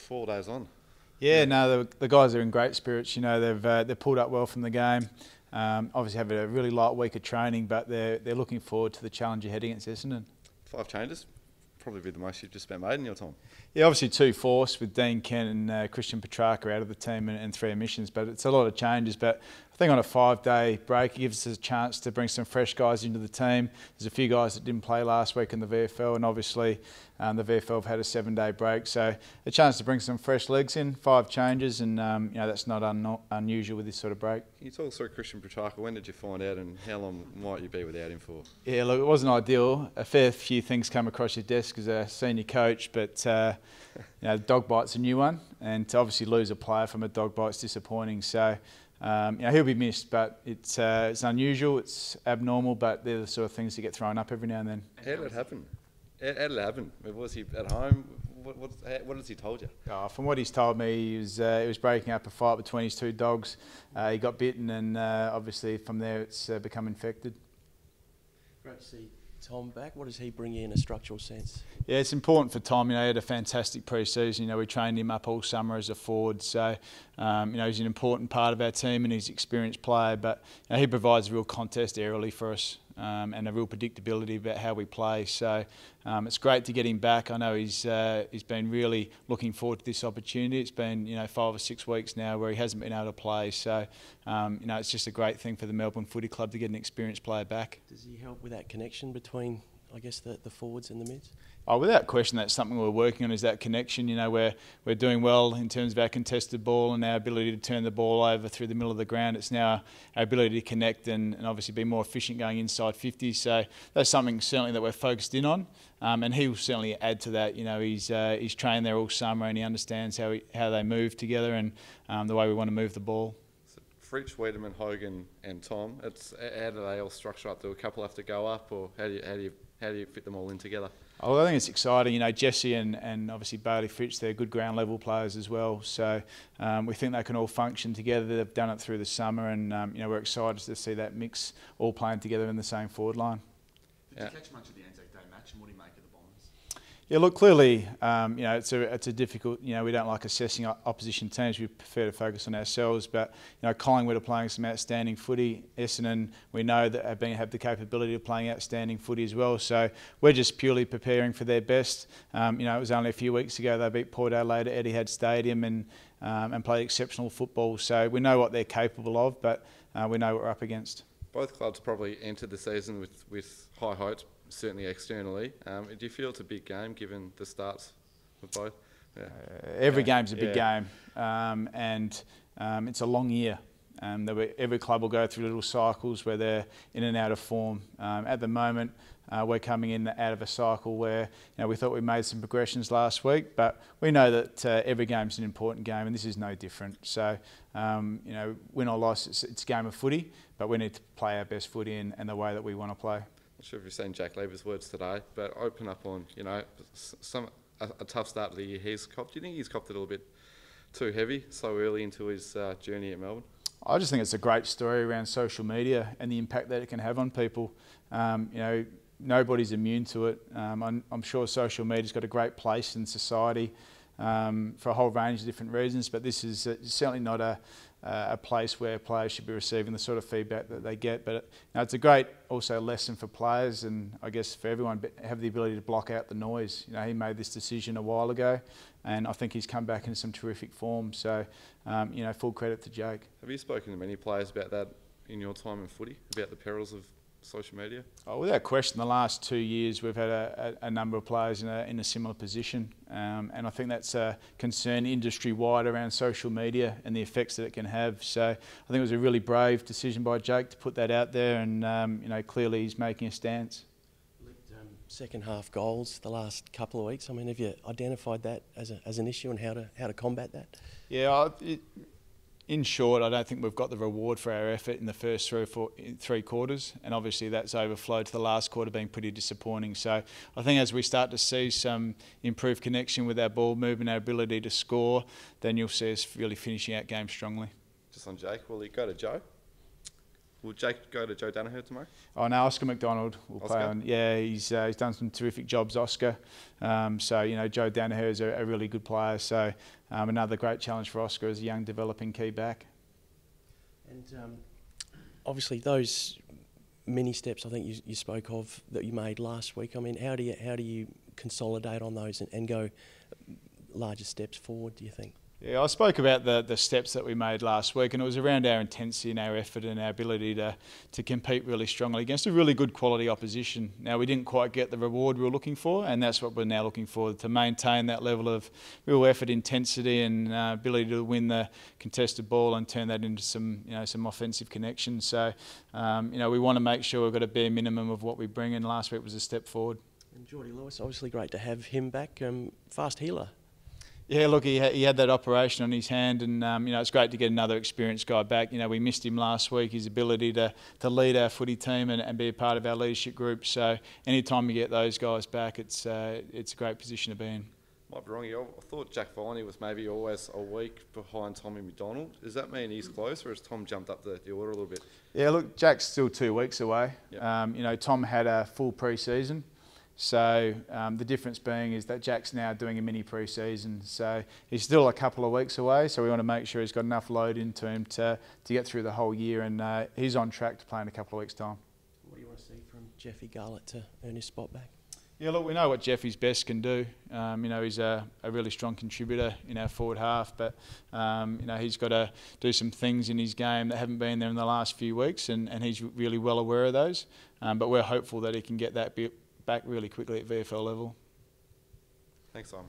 4 days on. Yeah, no, the guys are in great spirits. You know, they've pulled up well from the game. Obviously, have a really light week of training, but they're looking forward to the challenge ahead against Essendon. 5 changes, probably be the most you've just made in your time. Yeah, obviously 2 forced with Dean Kent and Christian Petrarca out of the team and 3 omissions, but it's a lot of changes. But I think on a 5-day break, it gives us a chance to bring some fresh guys into the team. There's a few guys that didn't play last week in the VFL, and obviously the VFL have had a 7-day break. So a chance to bring some fresh legs in, 5 changes, and you know, that's not unusual with this sort of break. Can you talk us through Christian Petrarca? When did you find out, and how long might you be without him for? Yeah, look, it wasn't ideal. A fair few things come across your desk as a senior coach, but you know, dog bite's a new one, and to obviously lose a player from a dog bite's disappointing. So you know, he'll be missed, but it's unusual, it's abnormal, but they're the sort of things that get thrown up every now and then. How did it happen? How did it happen? Was he at home? What has he told you? From what he's told me, he was breaking up a fight between his 2 dogs. He got bitten, and obviously from there it's become infected. Great to see Tom back. What does he bring you in a structural sense? Yeah, it's important for Tom. You know, he had a fantastic pre-season. You know, we trained him up all summer as a forward, so you know, he's an important part of our team and he's an experienced player. But you know, he provides a real contest aerially for us and a real predictability about how we play. So it's great to get him back. I know he's been really looking forward to this opportunity. It's been, you know, 5 or 6 weeks now where he hasn't been able to play. So you know, it's just a great thing for the Melbourne Footy Club to get an experienced player back. Does he help with that connection between, I guess, the forwards and the mids? Oh, without question, that's something we're working on, is that connection. You know, we're doing well in terms of our contested ball and our ability to turn the ball over through the middle of the ground. It's now our ability to connect and obviously be more efficient going inside 50. So that's something certainly that we're focused in on, and he will certainly add to that. You know, he's trained there all summer and he understands how they move together and the way we want to move the ball. Fritsch, Wiedemann, Hogan, and Tom. It's how do they all structure up? Do a couple have to go up, or how do you fit them all in together? Oh, I think it's exciting. You know, Jesse and obviously Bailey Fritsch, they're good ground level players as well. So we think they can all function together. They've done it through the summer, and you know, we're excited to see that mix all playing together in the same forward line. Did you catch much of the Anzac Day match, and what do you make of the Bombers? Yeah, look, clearly, you know, it's a difficult. You know, we don't like assessing opposition teams. We prefer to focus on ourselves. But you know, Collingwood are playing some outstanding footy. Essendon, we know that have the capability of playing outstanding footy as well. So we're just purely preparing for their best. You know, it was only a few weeks ago they beat Port Adelaide at Etihad Stadium and played exceptional football. So we know what they're capable of, but we know what we're up against. Both clubs probably entered the season with high hopes, certainly externally. Do you feel it's a big game given the starts of both? Yeah. Every game's a big game, and it's a long year. Every club will go through little cycles where they're in and out of form. At the moment, we're coming in out of a cycle where, you know, we thought we made some progressions last week, but we know that every game's an important game, and this is no different. So, you know, win or loss, it's a game of footy, but we need to play our best footy and the way that we want to play. Not sure if you've seen Jack Lever's words today, but open up on, you know, a tough start to the year he's copped. Do you think he's copped it a little bit too heavy so early into his journey at Melbourne? I just think it's a great story around social media and the impact that it can have on people. You know, nobody's immune to it. I'm sure social media's got a great place in society for a whole range of different reasons, but this is certainly not a place where players should be receiving the sort of feedback that they get. But you know, it's a great also lesson for players, and I guess for everyone, have the ability to block out the noise. You know, he made this decision a while ago, and I think he's come back in some terrific form. So, you know, full credit to Jake. Have you spoken to many players about that in your time in footy, about the perils of social media? Oh, without question, the last 2 years we've had a number of players in a similar position, and I think that's a concern industry-wide around social media and the effects that it can have. So I think it was a really brave decision by Jake to put that out there, and you know, clearly he's making a stance. Second half goals the last couple of weeks. I mean, have you identified that as an issue and how to combat that? Yeah. In short, I don't think we've got the reward for our effort in the first 3 quarters, and obviously that's overflowed to the last quarter being pretty disappointing. So I think as we start to see some improved connection with our ball movement, our ability to score, then you'll see us really finishing out games strongly. Just on Jake, will he go to Joe? Will Jake go to Joe Danaher tomorrow? Oh no, Oscar McDonald will Oscar? play on. Yeah, he's done some terrific jobs, Oscar. So you know, Joe Danaher is a really good player. So another great challenge for Oscar as a young developing key back. And obviously those mini steps I think you spoke of that you made last week. I mean, how do you consolidate on those and go larger steps forward, do you think? Yeah, I spoke about the steps that we made last week, and it was around our intensity and our effort and our ability to compete really strongly against a really good quality opposition. Now, we didn't quite get the reward we were looking for, and that's what we're now looking for, to maintain that level of real effort, intensity, and ability to win the contested ball and turn that into some offensive connections. So, we want to make sure we've got a bare minimum of what we bring, and last week was a step forward. And Geordie Lewis, obviously great to have him back, fast healer. Yeah, look, he had that operation on his hand, and it's great to get another experienced guy back. We missed him last week, his ability to lead our footy team and be a part of our leadership group. So anytime you get those guys back, it's a great position to be in. Might be wrong here. I thought Jack Viney was maybe always a week behind Tommy McDonald. Does that mean he's close, or has Tom jumped up the order a little bit? Yeah, look, Jack's still 2 weeks away. Yep. Tom had a full pre-season. So the difference being is that Jack's now doing a mini pre-season, so he's still a couple of weeks away. So we want to make sure he's got enough load into him to get through the whole year, and he's on track to play in a couple of weeks' time. What do you want to see from Jeffy Garlett to earn his spot back? Yeah, look, we know what Jeffy's best can do. He's a really strong contributor in our forward half, but he's got to do some things in his game that haven't been there in the last few weeks, and he's really well aware of those. But we're hopeful that he can get that bit back really quickly at VFL level. Thanks, Simon.